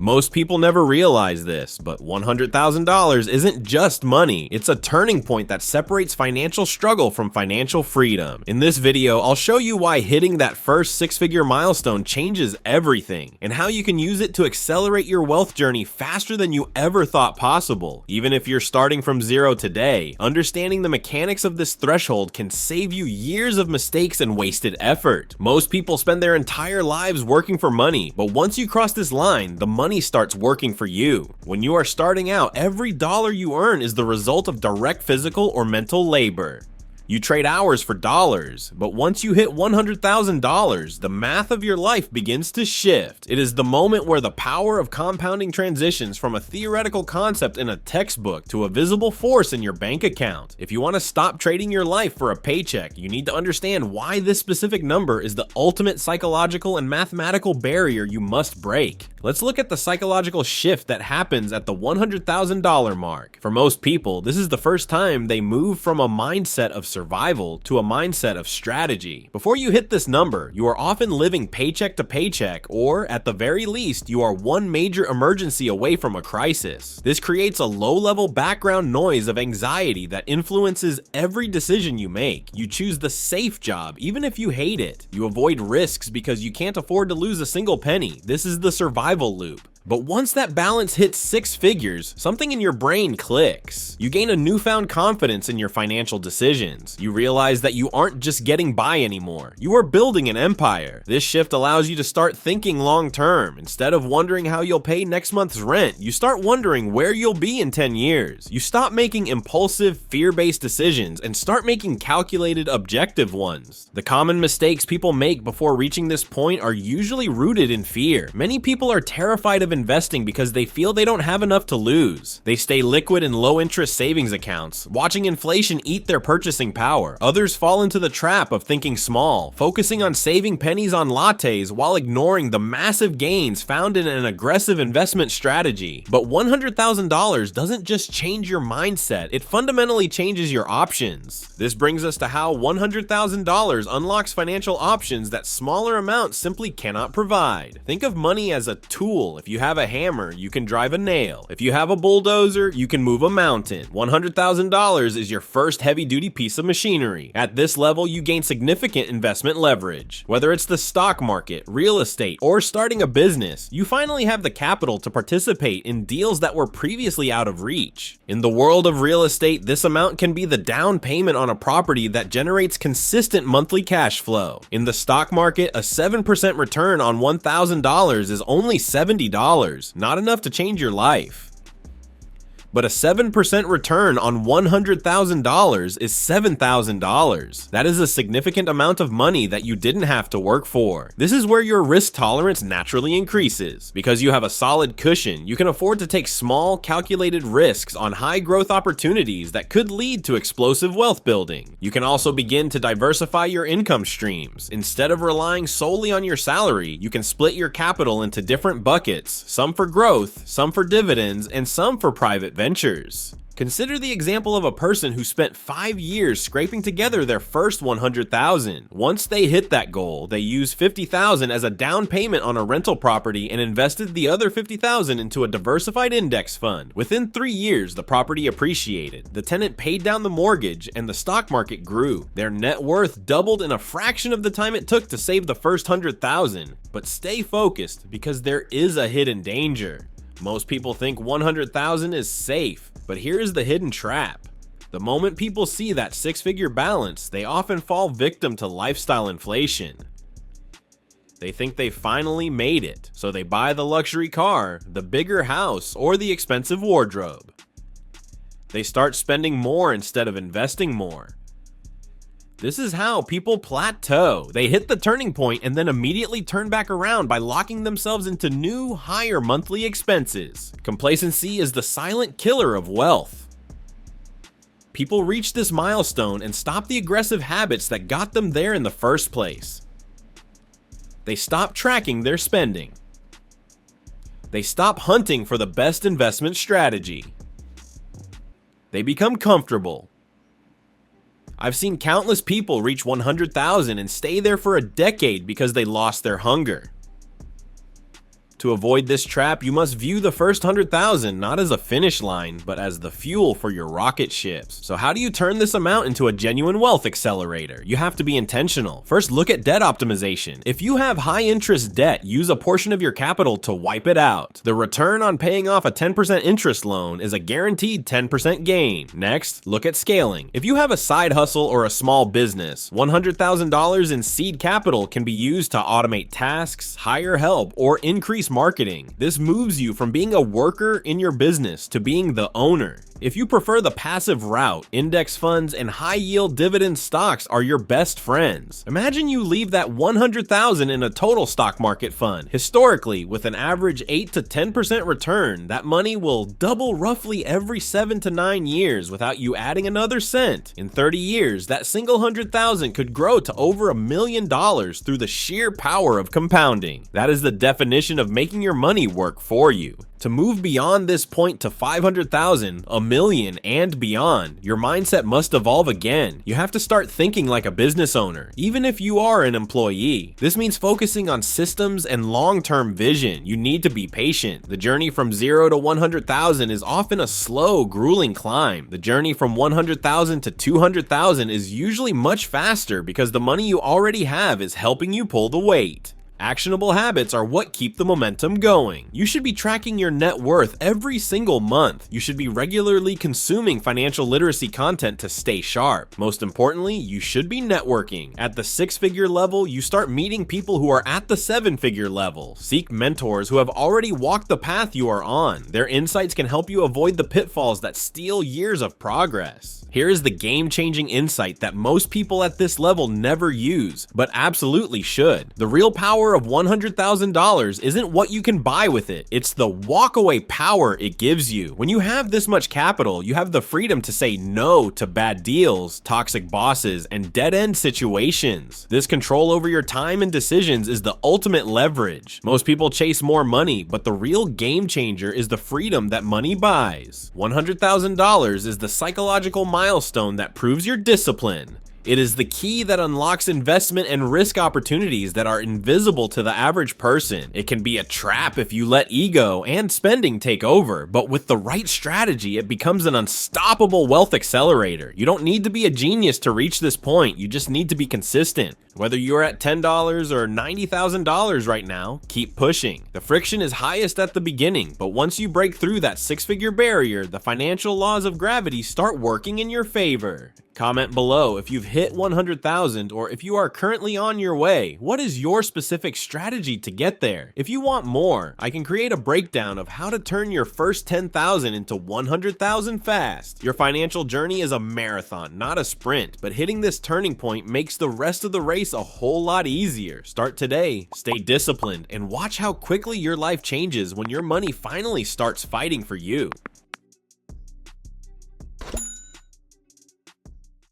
Most people never realize this, but $100,000 isn't just money. It's a turning point that separates financial struggle from financial freedom. In this video, I'll show you why hitting that first six-figure milestone changes everything, and how you can use it to accelerate your wealth journey faster than you ever thought possible. Even if you're starting from zero today, understanding the mechanics of this threshold can save you years of mistakes and wasted effort. Most people spend their entire lives working for money, but once you cross this line, the money starts working for you. When you are starting out, every dollar you earn is the result of direct physical or mental labor. You trade hours for dollars, but once you hit $100,000, the math of your life begins to shift. It is the moment where the power of compounding transitions from a theoretical concept in a textbook to a visible force in your bank account. If you want to stop trading your life for a paycheck, you need to understand why this specific number is the ultimate psychological and mathematical barrier you must break. Let's look at the psychological shift that happens at the $100,000 mark. For most people, this is the first time they move from a mindset of survival to a mindset of strategy. Before you hit this number, you are often living paycheck to paycheck, or at the very least, you are one major emergency away from a crisis. This creates a low-level background noise of anxiety that influences every decision you make. You choose the safe job, even if you hate it. You avoid risks because you can't afford to lose a single penny. This is the survival loop. But once that balance hits six figures, something in your brain clicks. You gain a newfound confidence in your financial decisions. You realize that you aren't just getting by anymore. You are building an empire. This shift allows you to start thinking long term. Instead of wondering how you'll pay next month's rent, you start wondering where you'll be in 10 years. You stop making impulsive, fear-based decisions and start making calculated, objective ones. The common mistakes people make before reaching this point are usually rooted in fear. Many people are terrified of investing because they feel they don't have enough to lose. They stay liquid in low-interest savings accounts, watching inflation eat their purchasing power. Others fall into the trap of thinking small, focusing on saving pennies on lattes while ignoring the massive gains found in an aggressive investment strategy. But $100,000 doesn't just change your mindset, it fundamentally changes your options. This brings us to how $100,000 unlocks financial options that smaller amounts simply cannot provide. Think of money as a tool. If you have a hammer, you can drive a nail. If you have a bulldozer, you can move a mountain. $100,000 is your first heavy-duty piece of machinery. At this level, you gain significant investment leverage. Whether it's the stock market, real estate, or starting a business, you finally have the capital to participate in deals that were previously out of reach. In the world of real estate, this amount can be the down payment on a property that generates consistent monthly cash flow. In the stock market, a 7% return on $1,000 is only $70. Not enough to change your life. But a 7% return on $100,000 is $7,000. That is a significant amount of money that you didn't have to work for. This is where your risk tolerance naturally increases. Because you have a solid cushion, you can afford to take small, calculated risks on high growth opportunities that could lead to explosive wealth building. You can also begin to diversify your income streams. Instead of relying solely on your salary, you can split your capital into different buckets, some for growth, some for dividends, and some for private ventures. Consider the example of a person who spent 5 years scraping together their first $100,000. Once they hit that goal, they used $50,000 as a down payment on a rental property and invested the other $50,000 into a diversified index fund. Within 3 years, the property appreciated, the tenant paid down the mortgage, and the stock market grew. Their net worth doubled in a fraction of the time it took to save the first $100,000. But stay focused, because there is a hidden danger. Most people think $100,000 is safe, but here is the hidden trap. The moment people see that six-figure balance, they often fall victim to lifestyle inflation. They think they finally made it, so they buy the luxury car, the bigger house, or the expensive wardrobe. They start spending more instead of investing more. This is how people plateau. They hit the turning point and then immediately turn back around by locking themselves into new, higher monthly expenses. Complacency is the silent killer of wealth. People reach this milestone and stop the aggressive habits that got them there in the first place. They stop tracking their spending. They stop hunting for the best investment strategy. They become comfortable. I've seen countless people reach 100,000 and stay there for a decade because they lost their hunger. To avoid this trap, you must view the first 100,000 not as a finish line, but as the fuel for your rocket ships. So how do you turn this amount into a genuine wealth accelerator? You have to be intentional. First, look at debt optimization. If you have high interest debt, use a portion of your capital to wipe it out. The return on paying off a 10% interest loan is a guaranteed 10% gain. Next, look at scaling. If you have a side hustle or a small business, $100,000 in seed capital can be used to automate tasks, hire help, or increase marketing. This moves you from being a worker in your business to being the owner. If you prefer the passive route, index funds and high-yield dividend stocks are your best friends. Imagine you leave that $100,000 in a total stock market fund. Historically, with an average 8 to 10% return, that money will double roughly every 7 to 9 years without you adding another cent. In 30 years, that single $100,000 could grow to over $1 million through the sheer power of compounding. That is the definition of making your money work for you. To move beyond this point to 500,000, a million, and beyond, your mindset must evolve again. You have to start thinking like a business owner, even if you are an employee. This means focusing on systems and long-term vision. You need to be patient. The journey from 0 to 100,000 is often a slow, grueling climb. The journey from 100,000 to 200,000 is usually much faster because the money you already have is helping you pull the weight. Actionable habits are what keep the momentum going. You should be tracking your net worth every single month. You should be regularly consuming financial literacy content to stay sharp. Most importantly, you should be networking. At the 6-figure level, you start meeting people who are at the 7-figure level. Seek mentors who have already walked the path you are on. Their insights can help you avoid the pitfalls that steal years of progress. Here is the game-changing insight that most people at this level never use, but absolutely should. The real power of $100,000 isn't what you can buy with it, it's the walk-away power it gives you. When you have this much capital, you have the freedom to say no to bad deals, toxic bosses, and dead-end situations. This control over your time and decisions is the ultimate leverage. Most people chase more money, but the real game changer is the freedom that money buys. $100,000 is the psychological milestone that proves your discipline. It is the key that unlocks investment and risk opportunities that are invisible to the average person. It can be a trap if you let ego and spending take over, but with the right strategy, it becomes an unstoppable wealth accelerator. You don't need to be a genius to reach this point, you just need to be consistent. Whether you're at $10 or $90,000 right now, keep pushing. The friction is highest at the beginning, but once you break through that 6-figure barrier, the financial laws of gravity start working in your favor. Comment below if you've hit 100,000 or if you are currently on your way. What is your specific strategy to get there? If you want more, I can create a breakdown of how to turn your first 10,000 into 100,000 fast. Your financial journey is a marathon, not a sprint, but hitting this turning point makes the rest of the race a whole lot easier. Start today, stay disciplined, and watch how quickly your life changes when your money finally starts fighting for you.